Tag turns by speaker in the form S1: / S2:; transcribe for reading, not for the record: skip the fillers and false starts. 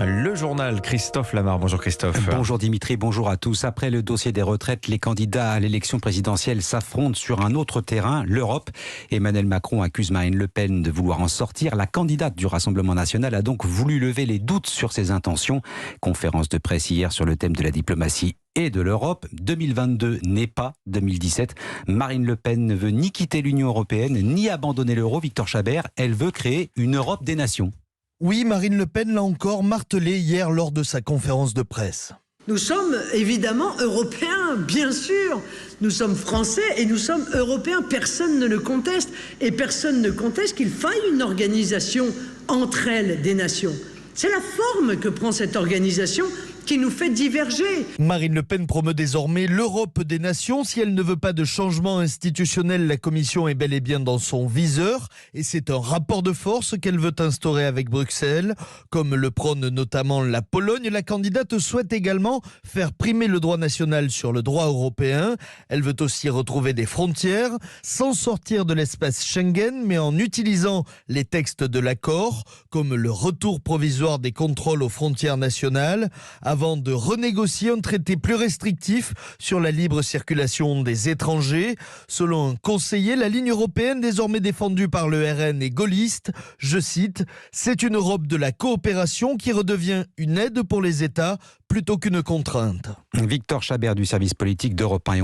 S1: Le journal, Christophe Lamar. Bonjour Christophe.
S2: Bonjour Dimitri, bonjour à tous. Après le dossier des retraites, les candidats à l'élection présidentielle s'affrontent sur un autre terrain, l'Europe. Emmanuel Macron accuse Marine Le Pen de vouloir en sortir. La candidate du Rassemblement national a donc voulu lever les doutes sur ses intentions. Conférence de presse hier sur le thème de la diplomatie et de l'Europe. 2022 n'est pas 2017. Marine Le Pen ne veut ni quitter l'Union européenne, ni abandonner l'euro. Victor Chabert, elle veut créer une Europe des nations.
S3: Oui, Marine Le Pen l'a encore martelé hier lors de sa conférence de presse.
S4: Nous sommes évidemment européens, bien sûr. Nous sommes français et nous sommes européens. Personne ne le conteste. Et personne ne conteste qu'il faille une organisation entre elles des nations. C'est la forme que prend cette organisation qui nous fait diverger.
S3: Marine Le Pen promeut désormais l'Europe des nations. Si elle ne veut pas de changement institutionnel, la Commission est bel et bien dans son viseur. Et c'est un rapport de force qu'elle veut instaurer avec Bruxelles. Comme le prône notamment la Pologne, la candidate souhaite également faire primer le droit national sur le droit européen. Elle veut aussi retrouver des frontières, sans sortir de l'espace Schengen, mais en utilisant les textes de l'accord, comme le retour provisoire des contrôles aux frontières nationales, avant de renégocier un traité plus restrictif sur la libre circulation des étrangers. Selon un conseiller, la ligne européenne désormais défendue par le RN est gaulliste. Je cite, « C'est une Europe de la coopération qui redevient une aide pour les États plutôt qu'une contrainte ».
S2: Victor Chabert du service politique d'Europe 1.